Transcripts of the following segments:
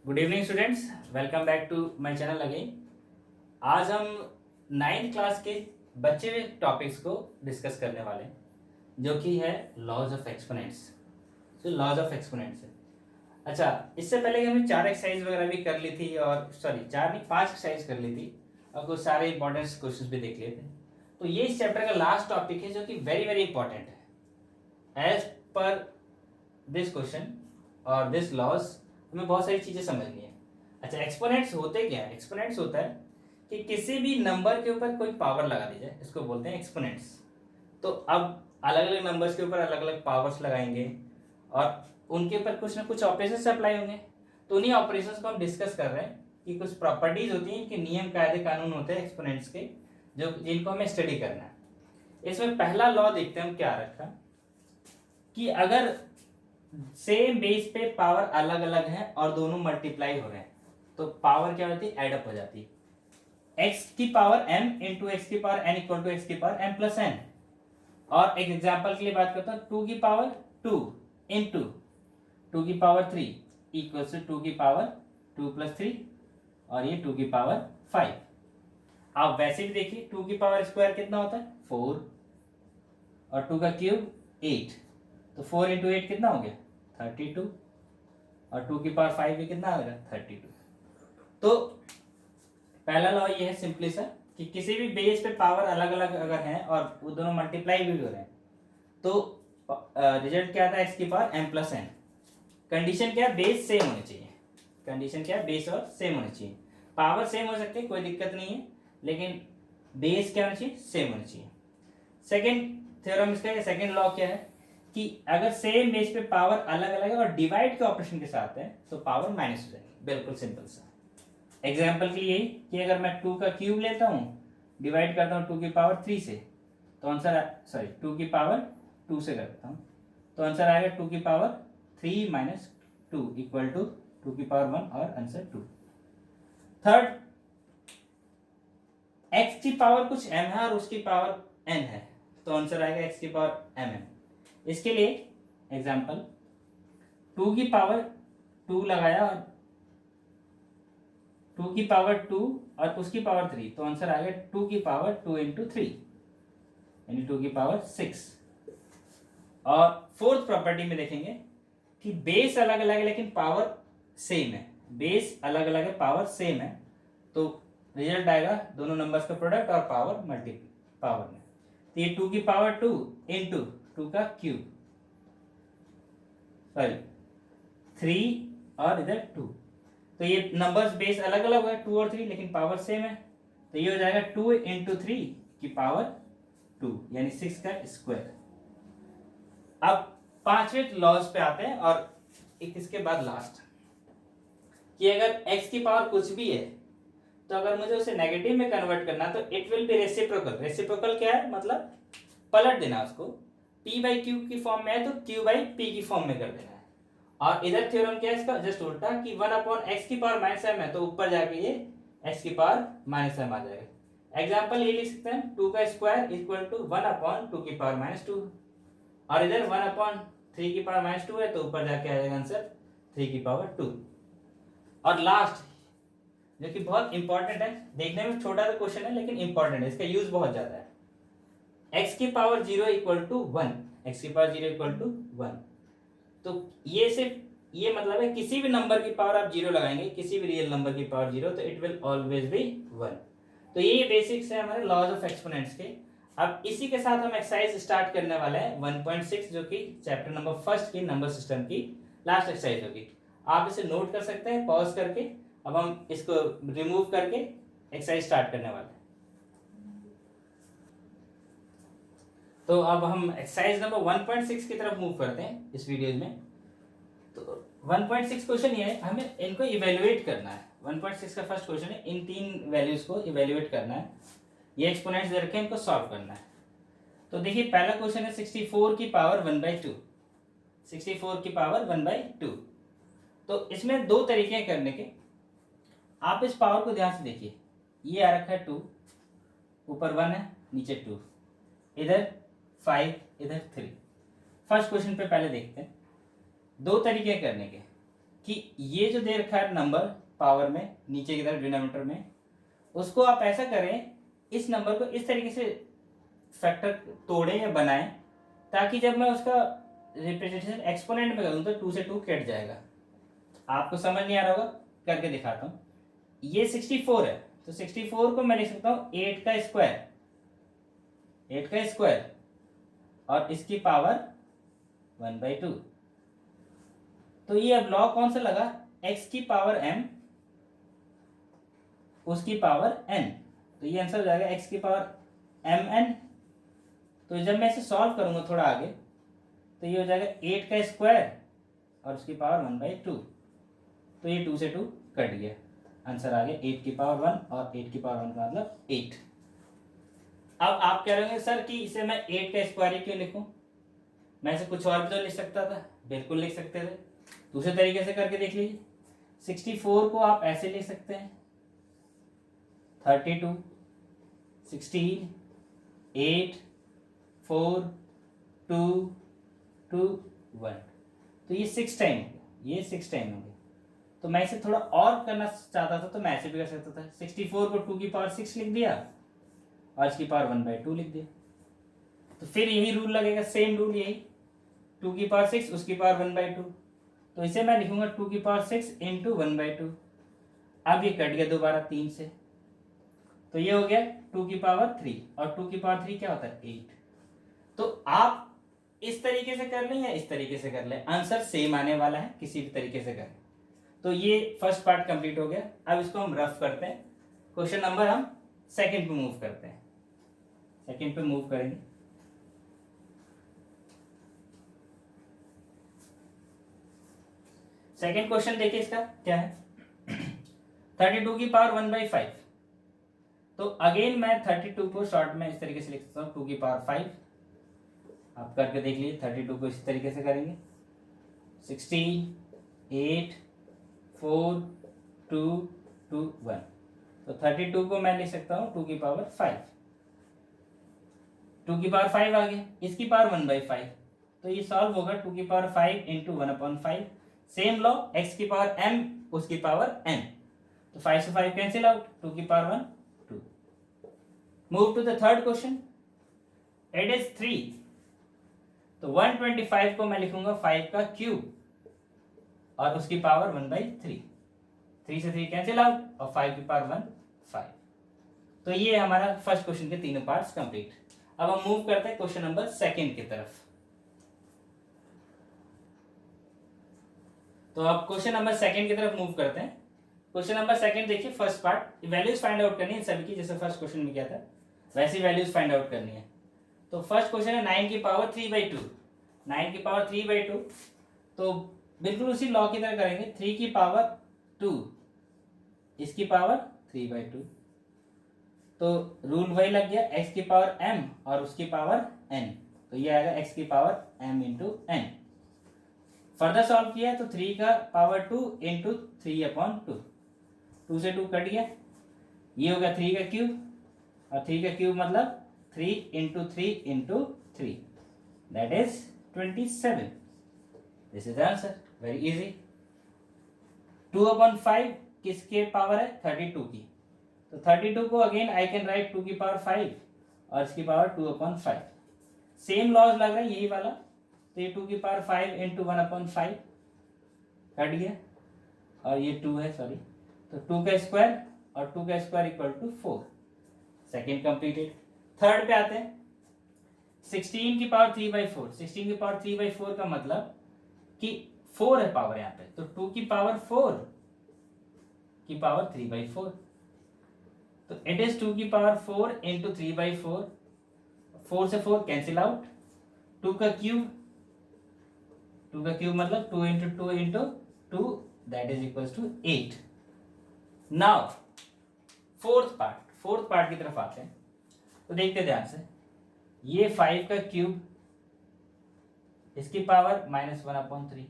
Good evening students, welcome back to my channel again. आज हम 9th class के बचे हुए टॉपिक्स को डिस्कस करने वाले हैं, जो कि है लॉज ऑफ एक्सपोनेंट्स। तो लॉज ऑफ एक्सपोनेंट्स है। अच्छा, इससे पहले हमने 4 एक्सरसाइज वगैरह भी कर ली थी, और सॉरी 4 नहीं 5 एक्सरसाइज कर ली थी, और कुछ सारे इंपॉर्टेंट क्वेश्चन भी देख लिए थे। तो ये इस चैप्टर का लास्ट टॉपिक है, जो कि वेरी वेरी इंपॉर्टेंट है। एज पर दिस क्वेश्चन और दिस लॉज हमें बहुत सारी चीजें समझनी है। अच्छा, एक्सपोनेंट्स होते क्या है? एक्सपोनेंट्स होता है कि किसी भी नंबर के ऊपर कोई पावर लगा दी जाए, इसको बोलते हैं एक्सपोनेंट्स। तो अब अलग अलग नंबर्स के ऊपर अलग अलग पावर्स लगाएंगे, और उनके ऊपर कुछ ना कुछ ऑपरेशंस अप्लाई होंगे। तो उन्हीं ऑपरेशंस को हम डिस्कस कर रहे हैं कि कुछ प्रॉपर्टीज होती हैं, इनके नियम कायदे कानून होते हैं एक्सपोनेंट्स के, जो जिनको हमें स्टडी करना है। इसमें पहला लॉ देखते हैं हम क्या रखा, कि अगर सेम बेस पे पावर अलग अलग है और दोनों मल्टीप्लाई हो रहे हैं, तो पावर क्या होती है? एडअप हो जाती है। x की पावर m इंटू एक्स की power n equal to x की पावर m प्लस n। और एक एग्जांपल के लिए बात करता हूँ, 2 की पावर 2 इंटू 2 की पावर 3 इक्वल टू 2 की पावर 2 प्लस 3, और ये 2 की पावर 5। आप वैसे भी देखिए, 2 की पावर स्क्वायर कितना होता है? 4, और 2 का क्यूब 8, तो 4 इंटू 8 कितना हो गया? 32, और 2 की पावर 5 भी कितना आ गया? 32। तो पहला लॉ ये है सिंपली सा, कि किसी भी बेस पे पावर अलग अलग अगर है और वो दोनों मल्टीप्लाई भी हो रहे हैं, तो रिजल्ट क्या आता है? एक्स की power m plus n। Condition क्या है? बेस सेम होनी चाहिए। कंडीशन क्या है? बेस और सेम होनी चाहिए। पावर सेम हो सकती है, कोई दिक्कत नहीं है, लेकिन बेस क्या होनी चाहिए? सेम होनी चाहिए। सेकेंड थ्योरम इसका, सेकेंड लॉ क्या है, कि अगर सेम बेस पे पावर अलग अलग है और डिवाइड के ऑपरेशन के साथ है, तो पावर माइनस हो जाएगी। बिल्कुल सिंपल सा एग्जाम्पल के लिए, कि अगर मैं 2 का क्यूब लेता हूँ, डिवाइड करता हूँ 2 की पावर 3 से, तो आंसर, सॉरी 2 की पावर 2 से करता हूँ, तो आंसर आएगा 2 की पावर 3 माइनस 2 इक्वल टू 2 की पावर 1, और आंसर 2। थर्ड, x की पावर कुछ m है और उसकी पावर n है, तो आंसर आएगा x की पावर mm। इसके लिए एग्जाम्पल, 2 की पावर 2 लगाया, और 2 की पावर 2 और उसकी पावर 3, तो आंसर आएगा 2 की पावर 2 इंटू 3, यानी 2 की पावर 6। और फोर्थ प्रॉपर्टी में देखेंगे कि बेस अलग अलग है लेकिन पावर सेम है। बेस अलग अलग है, पावर सेम है, तो रिजल्ट आएगा दोनों नंबर्स का प्रोडक्ट और पावर मल्टी पावर में। तो ये 2 की पावर 2 इंटू 2 का क्यूब, सॉरी 3 और इधर 2, तो ये नंबर्स बेस अलग अलग है 2 और 3, लेकिन पावर सेम है, तो ये हो जाएगा 2 इंटू 3 की पावर 2, यानी 6 का स्क्वायर। अब पांचवें लॉज पे आते हैं, और एक इसके बाद लास्ट, कि अगर x की पावर कुछ भी है, तो अगर मुझे उसे नेगेटिव में कन्वर्ट करना, तो it will be reciprocal. Reciprocal क्या है? मतलब पलट देना उसको। p बाई क्यू की फॉर्म में है तो q बाई p की फॉर्म में कर देना है। और इधर थ्योरम क्या है इसका? जस्ट उल्टा, कि 1 अपॉन एक्स की पावर माइनस m है, तो ऊपर जाके ये x की पावर माइनस m आ जाएगा। एग्जाम्पल ये लिख सकते हैं, 2 का स्क्वायर इक्वल टू 1 अपॉन 2 की पावर माइनस 2, और इधर 1 अपॉन 3 की पावर माइनस 2 है, तो ऊपर जाके आ जाएगा आंसर 3 की पावर 2। और लास्ट, जो कि बहुत इंपॉर्टेंट है, देखने में छोटा सा क्वेश्चन है लेकिन इंपॉर्टेंट है, इसका यूज बहुत ज्यादा है। x की पावर 0 इक्वल टू 1, x की पावर 0 इक्वल टू 1, तो ये सिर्फ ये मतलब है, किसी भी नंबर की पावर आप 0 लगाएंगे, किसी भी रियल नंबर की पावर 0, तो इट विल ऑलवेज बी 1। तो ये बेसिक्स है हमारे लॉज ऑफ एक्सपोनेंट्स के। अब इसी के साथ हम एक्सरसाइज स्टार्ट करने वाले हैं 1.6, जो कि चैप्टर नंबर फर्स्ट की नंबर सिस्टम की लास्ट एक्सरसाइज होगी। आप इसे नोट कर सकते हैं पॉज करके। अब हम इसको रिमूव करके एक्सरसाइज स्टार्ट करने वाले हैं। तो अब हम एक्सरसाइज नंबर 1.6 की तरफ मूव करते हैं इस वीडियो में। तो 1.6 क्वेश्चन ये है, हमें इनको इवेल्युएट करना है। 1.6 का फर्स्ट क्वेश्चन है, इन तीन वैल्यूज को इवेल्युएट करना है। ये एक्सपोनेंट्स दे रखे हैं, इनको सॉल्व करना है। तो देखिए पहला क्वेश्चन है 64 की पावर 1/2। 64 की पावर 1/2। तो इसमें दो तरीके हैं करने के। आप इस पावर को ध्यान से देखिए, ये आ रखा है 2, ऊपर 1 है, नीचे 2, इधर 5, इधर 3। फर्स्ट क्वेश्चन पे पहले देखते हैं, दो तरीके करने के। कि ये जो दे रखा है नंबर पावर में नीचे की तरफ डिनोमिनेटर में, उसको आप ऐसा करें, इस नंबर को इस तरीके से फैक्टर तोड़ें या बनाएं ताकि जब मैं उसका रिप्रेजेंटेशन एक्सपोनेंट में करूँ तो 2 से 2 कट जाएगा। आपको समझ नहीं आ रहा होगा, करके दिखाता हूँ। ये 64 है, तो 64 को मैं लिख सकता हूँ 8 का स्क्वायर, 8 का स्क्वायर और इसकी पावर 1/2। तो ये अब लॉ कौन सा लगा, x की पावर m उसकी पावर n, तो ये आंसर हो जाएगा x की पावर mn। तो जब मैं इसे सॉल्व करूंगा थोड़ा आगे तो ये हो जाएगा 8 का स्क्वायर और उसकी पावर 1/2। तो ये 2 से 2 कट गया, आंसर आ गया 8 की पावर 1 और 8 की पावर 1 का मतलब 8। अब आप कह रहे होंगे सर कि इसे मैं 8 का स्क्वायर ही क्यों लिखूं, मैं इसे कुछ और भी तो लिख सकता था। बिल्कुल लिख सकते थे, दूसरे तरीके से करके देख लीजिए। 64 को आप ऐसे लिख सकते हैं 32 16 8 4 2 2 1, तो ये 6 टाइम हो गया, ये 6 टाइम हो गया। तो मैं इसे थोड़ा और करना चाहता था तो मैं ऐसे भी कर सकता था, 64 को 2 की पावर 6 लिख दिया और इसकी पावर 1/2 लिख दिया। तो फिर यही रूल लगेगा, सेम रूल यही, 2 की पावर 6 उसकी पावर 1/2। तो इसे मैं लिखूंगा 2 की पावर 6 इंटू 1/2। अब ये कट गया दोबारा 3 से, तो ये हो गया 2 की पावर 3 और 2 की पावर 3 क्या होता है 8। तो आप इस तरीके से कर लें या इस तरीके से कर लें, आंसर सेम आने वाला है, किसी भी तरीके से करें। तो ये फर्स्ट पार्ट कंप्लीट हो गया। अब इसको हम रफ करते हैं, क्वेश्चन नंबर हम सेकंड पे मूव करते हैं, सेकंड पे मूव करेंगे। सेकंड क्वेश्चन देखिए इसका क्या है, 32 की पावर 1/5। तो अगेन मैं 32 को शॉर्ट में इस तरीके से लिख सकता हूँ 2 की पावर 5। आप करके देख लीजिए, 32 को इसी तरीके से करेंगे 16 8 4 2 2 1। तो 32 को मैं लिख सकता हूँ 2 की पावर 5, 2 की पावर 5 आ गया, इसकी पावर 1/5। तो ये सॉल्व होगा 2 की power 5 into 1/5। Same law, x की पावर m उसकी पावर n, तो 5 से 5 कैंसिल आउट, 2 की power 1 2। Move to the third question, it is 3। तो 125 को मैं लिखूंगा 5 का क्यूब और उसकी पावर 1/3, 3 से 3 कैंसिल आउट और 5 की पावर 1 5। तो ये हमारा फर्स्ट क्वेश्चन के तीनों पार्ट्स कंप्लीट। अब हम मूव करते हैं क्वेश्चन नंबर सेकंड की तरफ। तो अब क्वेश्चन नंबर सेकंड की तरफ मूव करते हैं। क्वेश्चन नंबर सेकंड देखिए, first part values find out करनी है सभी की, जैसे फर्स्ट क्वेश्चन में किया था वैसी वैल्यूज फाइंड आउट करनी है। तो फर्स्ट क्वेश्चन है 9 की पावर 3/2, 9 की पावर 3/2। तो बिल्कुल उसी लॉ की तरह करेंगे, 3 की पावर 2 इसकी पावर 3/2। तो रूल वही लग गया, x की पावर m और उसकी पावर n, तो ये आएगा x की power m into n। Further solve किया तो 3 का पावर 2 इंटू 3/2, 2 से 2 कट गया, ये हो गया 3 का क्यूब और 3 का क्यूब मतलब 3 into 3 into 3, that is 27। This is answer, very easy. 2/5 किसके पावर है 32 की, तो 32 को अगेन आई कैन राइट 2 की पावर 5 और इसकी पावर 2/5। सेम लॉज लग रहा है यही वाला, तो ये 2 की पावर 5 इंटू 1/5 कट गया और ये 2 है, सॉरी, तो 2 का स्क्वायर और 2 का square equal to 4। Second completed. Third पे आते हैं, 16 की पावर 3/4, 16 की पावर 3/4 का मतलब कि 4 है पावर यहाँ पे, तो 2 की पावर 4 की पावर 3/4, तो इट इज 2 की पावर 4 इंटू 3/4, 4 से 4 कैंसिल आउट, 2 का क्यूब, 2 का क्यूब मतलब 2 into 2 into 2, that is equal to 8। Now fourth part की तरफ आते हैं, तो देखते ध्यान से, ये 5 का क्यूब इसकी पावर -1/3,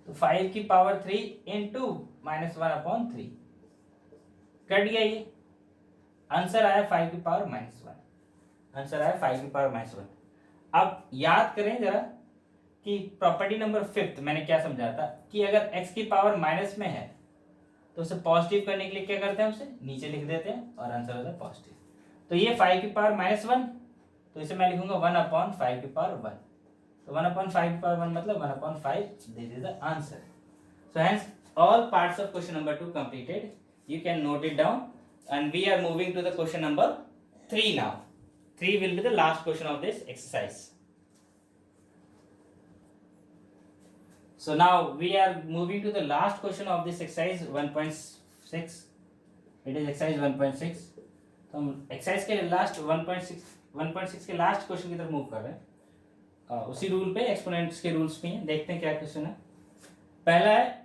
तो 5 की पावर 3 इंटू -1/3 कट गया, ये आंसर आया 5 की पावर -1, आंसर आया 5 की पावर -1। अब याद करें जरा कि प्रॉपर्टी नंबर 5 मैंने क्या समझा था कि अगर x की पावर माइनस में है तो उसे पॉजिटिव करने के लिए क्या करते हैं, उसे नीचे लिख देते हैं और आंसर होता है पॉजिटिव। तो ये 5 की पावर -1, तो इसे मैं लिखूंगा 1/5 की पावर 1। तो 1/5 की पावर 1 मतलब 1/5, this is the answer. So hence all parts of question number 2 completed. You can note it down, and we are moving to the question number 3 now. 3 will be the last question of this exercise. So now we are moving to the last question of this exercise 1.6. It is exercise 1.6. तो हम exercise के last 1.6 के last question की तरफ move कर रहे हैं। उसी रूल पे, एक्सपोनेंट्स के रूल्स पे हैं। देखते हैं क्या क्वेश्चन है। पहला है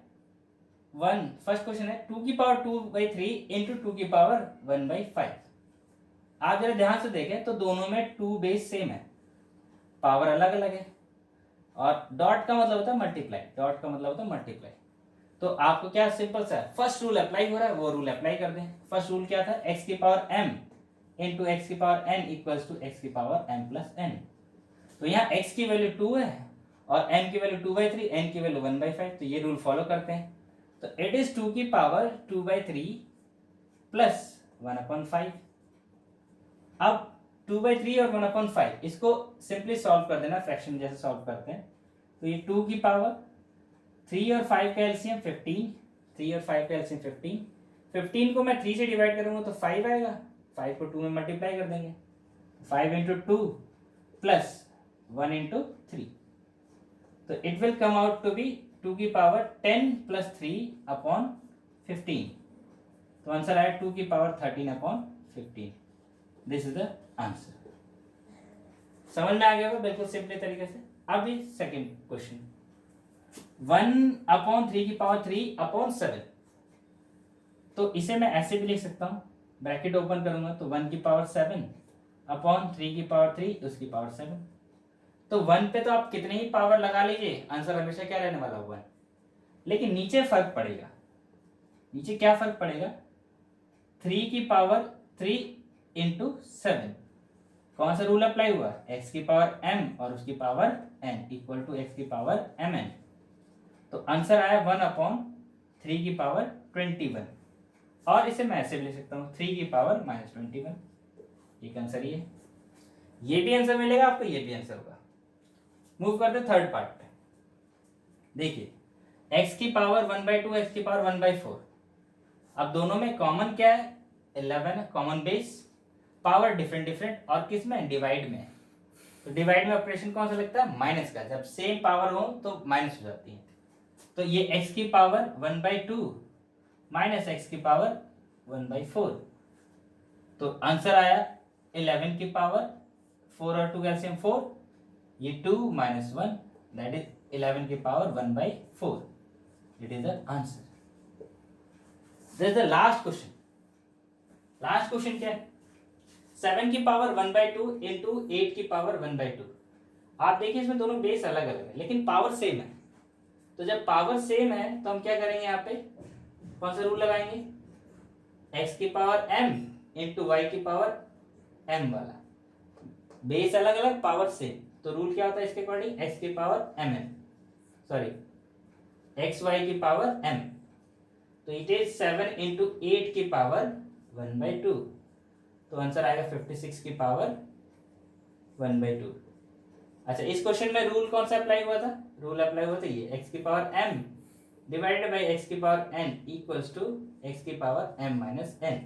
फर्स्ट क्वेश्चन है 2 की पावर 2/3 इंटू 2 की पावर 1/5। आप जरा ध्यान से देखें तो दोनों में 2 बेस सेम है, पावर अलग अलग है, और डॉट का मतलब होता है मल्टीप्लाई, डॉट का मतलब होता है मल्टीप्लाई। तो आपको क्या सिंपल सा फर्स्ट रूल अप्लाई हो रहा है, वो रूल अप्लाई कर दें। फर्स्ट रूल क्या था, x की पावर m इंटू एक्स की power n equals to x की पावर m प्लस n। तो यहाँ x की वैल्यू 2 है और m की वैल्यू 2/3, n की वैल्यू 1/5, तो ये रूल फॉलो करते हैं। तो इट इज 2 की पावर 2/3 प्लस 1/5। अब 2/3 और 1/5 इसको सिंपली सॉल्व कर देना, फ्रैक्शन जैसे सॉल्व करते हैं। तो ये 2 की पावर 3 और 5 का एलसीएम 15, 3 और 5 का एलसीएम 15। 15 को मैं 3 से डिवाइड करूंगा तो 5 आएगा, 5 को 2 में मल्टीप्लाई कर देंगे, 5 इंटू 2 प्लस 1 इंटू 3। तो it will come out to be 2 की पावर 10 प्लस 3/15। तो आंसर आया 2 की power 13/15। This is the answer. समझ में आ गया होगा बिल्कुल सिंपल तरीके से। अब सेकंड क्वेश्चन 1/3 की पावर 3/7। तो इसे मैं ऐसे भी लिख सकता हूं, ब्रैकेट ओपन करूंगा तो 1 की पावर 7/3 की पावर 3 उसकी पावर 7। तो 1 पे तो आप कितने ही पावर लगा लीजिए, आंसर हमेशा क्या रहने वाला हुआ है। लेकिन नीचे फर्क पड़ेगा, नीचे क्या फर्क पड़ेगा, 3 की पावर 3 इंटू 7। कौन सा रूल अप्लाई हुआ, x की पावर m और उसकी power n equal to x की पावर mn। तो आंसर आया 1/3 की पावर 21, और इसे मैं ऐसे भी लिख सकता हूं 3 की पावर -21। एक आंसर ये भी आंसर मिलेगा आपको, ये भी आंसर होगा। मूव करते थर्ड पार्ट पे। देखिए x की पावर 1/2, x की पावर 1/4। अब दोनों में कॉमन क्या है, 11 है, common base. Power different different, और किस में, डिवाइड में। तो डिवाइड में ऑपरेशन कौन सा लगता है, माइनस का। जब सेम पावर हो तो माइनस हो जाती है। तो ये x की पावर 1/2 माइनस एक्स की पावर 1/4। तो आंसर आया 11 की पावर 4 और 2 कैल्सियम 4, ये 2 माइनस 1 दैट इज 11 की power 1/4। It is the answer. This is the last question. Last question क्या है, 7 की पावर 1/2 इंटू 8 की पावर 1/2। आप देखिए इसमें दोनों बेस अलग अलग है लेकिन पावर सेम है। तो जब पावर सेम है तो हम क्या करेंगे, यहाँ पे कौन सा रूल लगाएंगे, x की पावर m इंटू वाई की पावर m वाला। बेस अलग अलग, पावर सेम, तो रूल क्या होता है इसके अकॉर्डिंग, x की power mn, sorry x y की पावर m। तो इट इज 7 इंटू 8 की पावर 1/2। तो आंसर आएगा 56 की पावर 1/2। अच्छा, इस क्वेश्चन में रूल कौन सा अप्लाई हुआ था, रूल अप्लाई हुआ था ये, x की power m divided by x की power n equals to x की पावर m माइनस n।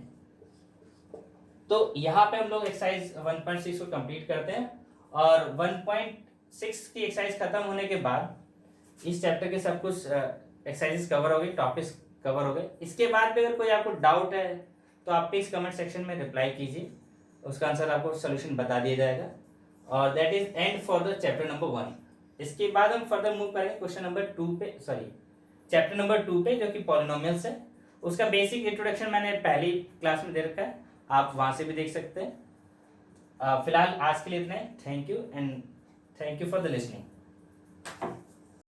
तो यहाँ पे हम लोग एक्सरसाइज 1.6 को कंप्लीट करते हैं, और 1.6 की एक्सरसाइज खत्म होने के बाद इस चैप्टर के सब कुछ एक्सरसाइजेस कवर हो गए, टॉपिक्स कवर हो गए। इसके बाद भी अगर कोई आपको डाउट है तो आप प्लीज कमेंट सेक्शन में रिप्लाई कीजिए, उसका आंसर आपको सोल्यूशन बता दिया जाएगा। और that is and for the chapter number 1। इसके बाद हम फर्दर मूव करेंगे क्वेश्चन नंबर 2 पे, सॉरी चैप्टर नंबर 2 पे, जो कि पॉलिनोमियल्स है। उसका बेसिक इंट्रोडक्शन मैंने पहली क्लास में दे रखा है, आप वहां से भी देख सकते हैं। फिलहाल आज के लिए इतना है। Thank you and thank you for the listening.